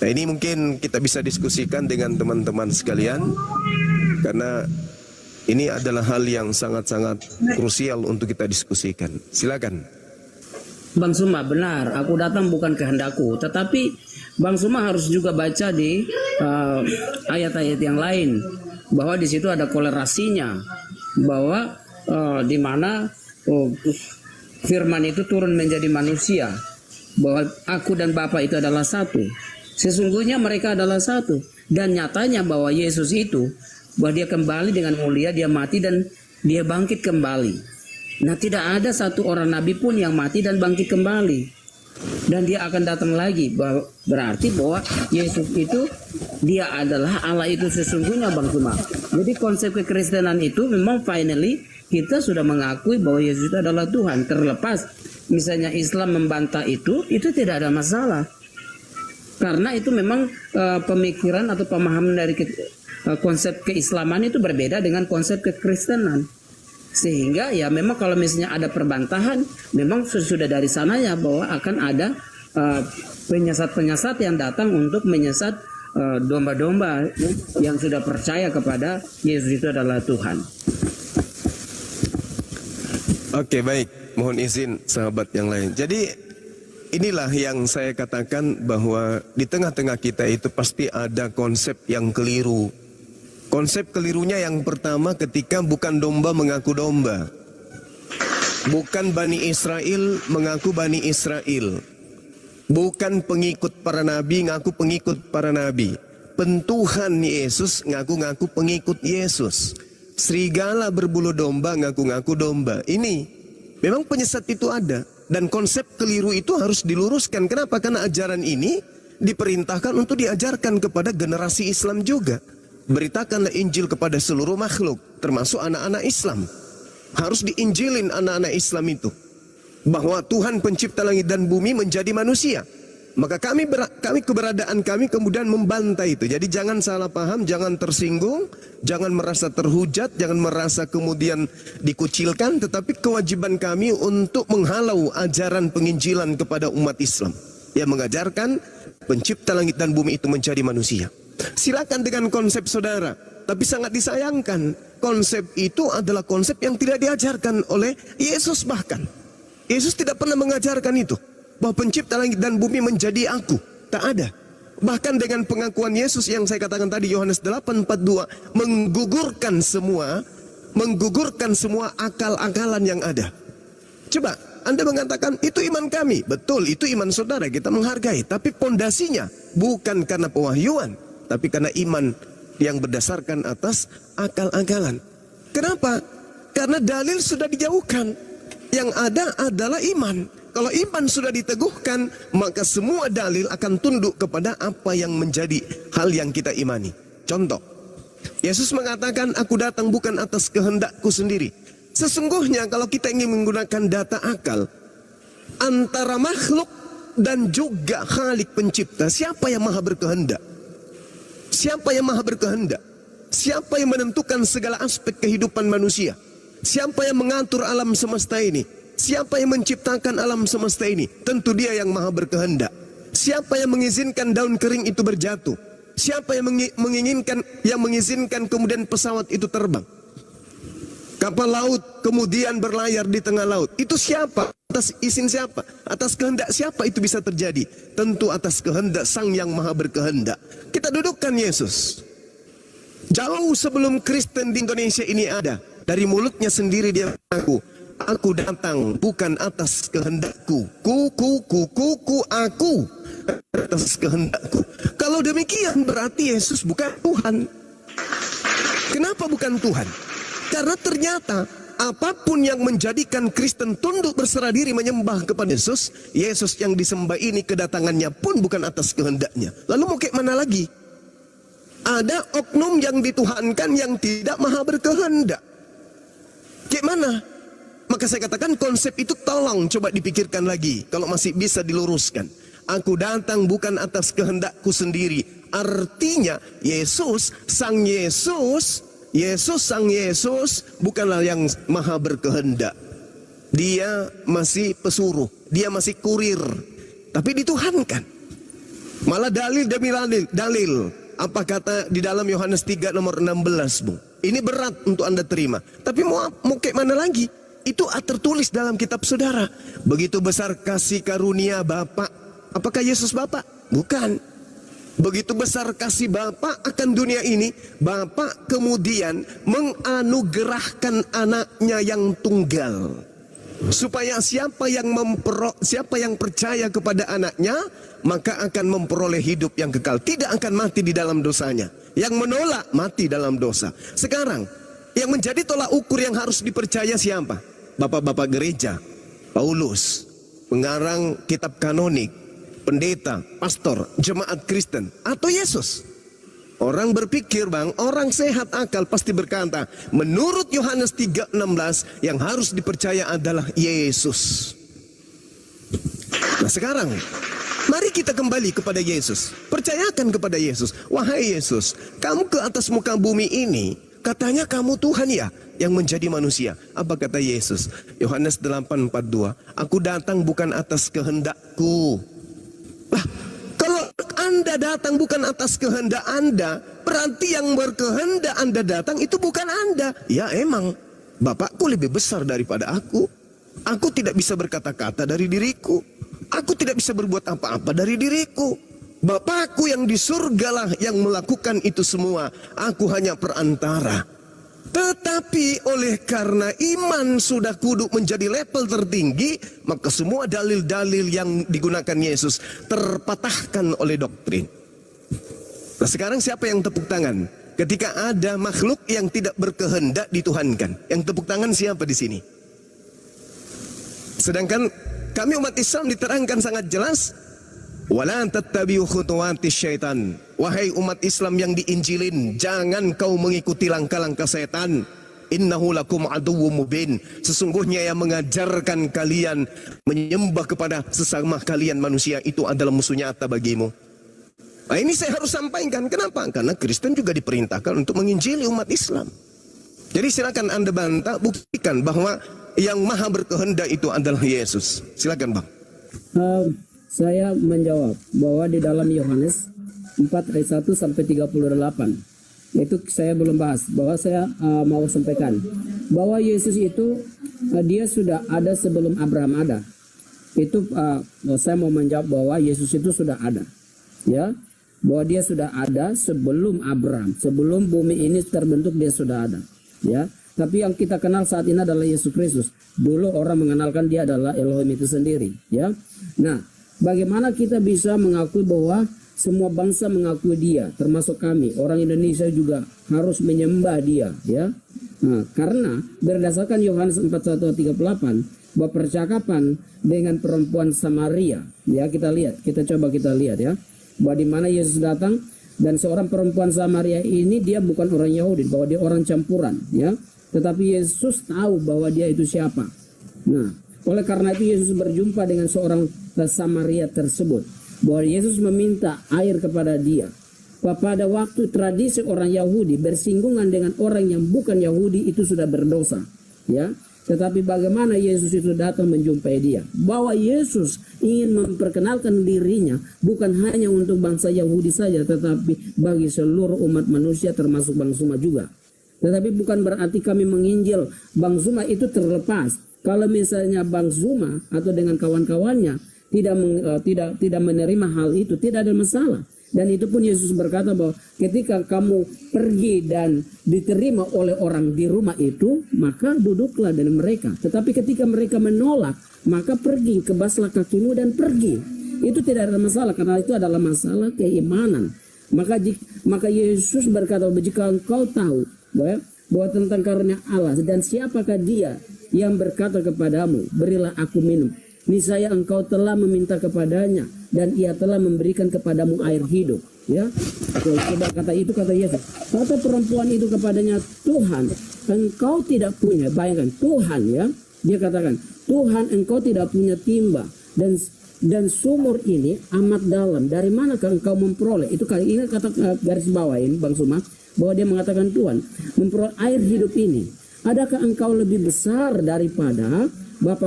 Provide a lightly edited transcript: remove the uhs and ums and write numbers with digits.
Nah, ini mungkin kita bisa diskusikan dengan teman-teman sekalian, karena ini adalah hal yang sangat-sangat krusial untuk kita diskusikan. Silakan. Bang Suma, benar, aku datang bukan kehendakku, tetapi Bang Suma harus juga baca di ayat-ayat yang lain, bahwa di situ ada kolerasinya, bahwa di mana firman itu turun menjadi manusia, bahwa aku dan Bapa itu adalah satu. Sesungguhnya mereka adalah satu, dan nyatanya bahwa Yesus itu, bahwa dia kembali dengan mulia, dia mati dan dia bangkit kembali. Nah, tidak ada satu orang nabi pun yang mati dan bangkit kembali, dan dia akan datang lagi. Berarti bahwa Yesus itu, dia adalah Allah itu sesungguhnya, Bang Suma. Jadi konsep kekristenan itu memang finally kita sudah mengakui bahwa Yesus itu adalah Tuhan. Terlepas misalnya Islam membantah itu tidak ada masalah. Karena itu memang pemikiran atau pemahaman dari konsep keislaman itu berbeda dengan konsep kekristenan. Sehingga ya memang kalau misalnya ada perbantahan, memang sudah dari sananya bahwa akan ada penyesat-penyesat yang datang untuk menyesat domba-domba yang sudah percaya kepada Yesus itu adalah Tuhan. Oke, baik. Mohon izin sahabat yang lain. Jadi inilah yang saya katakan, bahwa di tengah-tengah kita itu pasti ada konsep yang keliru. Konsep kelirunya yang pertama, ketika bukan domba mengaku domba. Bukan Bani Israel mengaku Bani Israel. Bukan pengikut para nabi ngaku pengikut para nabi. Pentuhan Yesus ngaku-ngaku pengikut Yesus. Serigala berbulu domba ngaku-ngaku domba. Ini memang penyesat itu ada. Dan konsep keliru itu harus diluruskan. Kenapa? Karena ajaran ini diperintahkan untuk diajarkan kepada generasi Islam juga. Beritakanlah Injil kepada seluruh makhluk, termasuk anak-anak Islam. Harus diinjilin anak-anak Islam itu, bahwa Tuhan pencipta langit dan bumi menjadi manusia. Maka keberadaan kami kemudian membantai itu. Jadi jangan salah paham, jangan tersinggung, jangan merasa terhujat, jangan merasa kemudian dikucilkan. Tetapi kewajiban kami untuk menghalau ajaran penginjilan kepada umat Islam yang mengajarkan pencipta langit dan bumi itu menjadi manusia. Silakan dengan konsep saudara, tapi sangat disayangkan konsep itu adalah konsep yang tidak diajarkan oleh Yesus. Bahkan Yesus tidak pernah mengajarkan itu, bahwa pencipta langit dan bumi menjadi aku. Tak ada. Bahkan dengan pengakuan Yesus yang saya katakan tadi, Yohanes 8:42, menggugurkan semua akal-akalan yang ada. Coba Anda mengatakan itu iman kami. Betul, itu iman saudara, kita menghargai. Tapi pondasinya bukan karena pewahyuan, tapi karena iman yang berdasarkan atas akal-akalan. Kenapa? Karena dalil sudah dijauhkan. Yang ada adalah iman. Kalau iman sudah diteguhkan, maka semua dalil akan tunduk kepada apa yang menjadi hal yang kita imani. Contoh, Yesus mengatakan, aku datang bukan atas kehendakku sendiri. Sesungguhnya kalau kita ingin menggunakan data akal, antara makhluk dan juga Khalik pencipta, siapa yang maha berkehendak? Siapa yang maha berkehendak? Siapa yang menentukan segala aspek kehidupan manusia? Siapa yang mengatur alam semesta ini? Siapa yang menciptakan alam semesta ini? Tentu dia yang maha berkehendak. Siapa yang mengizinkan daun kering itu berjatuh? Siapa yang mengizinkan kemudian pesawat itu terbang? Kapal laut kemudian berlayar di tengah laut. Itu siapa? Atas izin siapa? Atas kehendak siapa itu bisa terjadi? Tentu atas kehendak Sang yang maha berkehendak. Kita dudukkan Yesus. Jauh sebelum Kristen di Indonesia ini ada, dari mulutnya sendiri dia mengaku, aku datang bukan atas kehendakku, aku atas kehendakku. Kalau demikian berarti Yesus bukan Tuhan. Kenapa bukan Tuhan? Karena ternyata apapun yang menjadikan Kristen tunduk berserah diri menyembah kepada Yesus, Yesus yang disembah ini kedatangannya pun bukan atas kehendaknya. Lalu mau kayak mana lagi? Ada oknum yang dituhankan yang tidak maha berkehendak. Kayak mana? Maka saya katakan konsep itu tolong coba dipikirkan lagi. Kalau masih bisa diluruskan. Aku datang bukan atas kehendakku sendiri. Artinya Yesus, Sang Yesus bukanlah yang maha berkehendak. Dia masih pesuruh. Dia masih kurir. Tapi dituhankan. Malah dalil demi dalil. Apa kata di dalam Yohanes 3 nomor 16, Bu? Ini berat untuk Anda terima. Tapi mau kayak mana lagi? Itu tertulis dalam kitab saudara. Begitu besar kasih karunia Bapa. Apakah Yesus Bapa? Bukan. Begitu besar kasih Bapa akan dunia ini, Bapa kemudian menganugerahkan anaknya yang tunggal. Supaya siapa yang percaya kepada anaknya, maka akan memperoleh hidup yang kekal. Tidak akan mati di dalam dosanya. Yang menolak mati dalam dosa. Sekarang, yang menjadi tolak ukur yang harus dipercaya siapa? Bapak-bapak gereja, Paulus, pengarang kitab kanonik, pendeta, pastor, jemaat Kristen, atau Yesus? Orang berpikir, Bang, orang sehat akal pasti berkata, menurut Yohanes 3:16, yang harus dipercaya adalah Yesus. Nah sekarang, mari kita kembali kepada Yesus. Percayakan kepada Yesus. Wahai Yesus, kamu ke atas muka bumi ini, katanya kamu Tuhan ya, yang menjadi manusia. Apa kata Yesus? Yohanes 8:42, aku datang bukan atas kehendakku. Lah, kalau Anda datang bukan atas kehendak Anda, berarti yang berkehendak Anda datang itu bukan Anda. Ya emang, Bapakku lebih besar daripada aku. Aku tidak bisa berkata-kata dari diriku. Aku tidak bisa berbuat apa-apa dari diriku. Bapakku yang di surgalah yang melakukan itu semua. Aku hanya perantara. Tetapi oleh karena iman sudah kudu menjadi level tertinggi, maka semua dalil-dalil yang digunakan Yesus terpatahkan oleh doktrin. Nah sekarang siapa yang tepuk tangan? Ketika ada makhluk yang tidak berkehendak dituhankan. Yang tepuk tangan siapa di sini? Sedangkan kami umat Islam diterangkan sangat jelas, wala tattabi'u khutuwatis syaitan. Wahai umat Islam yang diinjilin, jangan kau mengikuti langkah-langkah setan. Innahu lakum aduwwum mubin. Sesungguhnya yang mengajarkan kalian menyembah kepada sesama kalian manusia itu adalah musuh nyata bagimu. Nah ini saya harus sampaikan. Kenapa? Karena Kristen juga diperintahkan untuk menginjili umat Islam. Jadi silakan Anda bantah, buktikan bahwa yang maha berkehendak itu adalah Yesus. Silakan Bang. Saya menjawab bahwa di dalam Yohanes 4 ayat 1 sampai 38 itu saya belum bahas, bahwa saya mau sampaikan bahwa Yesus itu dia sudah ada sebelum Abraham ada. Itu saya mau menjawab bahwa Yesus itu sudah ada, ya, bahwa dia sudah ada sebelum Abraham, sebelum bumi ini terbentuk dia sudah ada, ya. Tapi yang kita kenal saat ini adalah Yesus Kristus. Dulu orang mengenalkan dia adalah Elohim itu sendiri, ya. Nah, bagaimana kita bisa mengakui bahwa semua bangsa mengakui dia, termasuk kami, orang Indonesia juga harus menyembah dia, ya. Nah, karena berdasarkan Yohanes 4:1-38 bahwa percakapan dengan perempuan Samaria, ya kita lihat, kita lihat ya, bahwa di mana Yesus datang dan seorang perempuan Samaria ini dia bukan orang Yahudi, bahwa dia orang campuran, ya. Tetapi Yesus tahu bahwa dia itu siapa. Nah, oleh karena itu Yesus berjumpa dengan seorang Samaria tersebut. Bahwa Yesus meminta air kepada dia. Pada waktu tradisi orang Yahudi bersinggungan dengan orang yang bukan Yahudi itu sudah berdosa. Ya, tetapi bagaimana Yesus itu datang menjumpai dia? Bahwa Yesus ingin memperkenalkan dirinya bukan hanya untuk bangsa Yahudi saja, tetapi bagi seluruh umat manusia termasuk Bang Suma juga. Tetapi bukan berarti kami menginjil Bang Zuma itu terlepas. Kalau misalnya Bang Zuma atau dengan kawan-kawannya tidak menerima hal itu, tidak ada masalah. Dan itu pun Yesus berkata bahwa ketika kamu pergi dan diterima oleh orang di rumah itu, maka duduklah dengan mereka. Tetapi ketika mereka menolak, maka pergi, kebaslah kakimu dan pergi. Itu tidak ada masalah, karena itu adalah masalah keimanan. Maka Yesus berkata, jika engkau tahu bahwa tentang karunia Allah dan siapakah dia yang berkata kepadamu, berilah aku minum. Niscaya engkau telah meminta kepadanya dan ia telah memberikan kepadamu air hidup. Ya, coba kata Yesus. Kata perempuan itu kepadanya, Tuhan, engkau tidak punya. Bayangkan Tuhan, ya, dia katakan, Tuhan, engkau tidak punya timba dan sumur ini amat dalam. Dari manakah engkau memperoleh? Itu kali ini kata garis bawain Bang Suma, bahwa dia mengatakan Tuhan memperoleh air hidup ini. Adakah engkau lebih besar daripada Bapa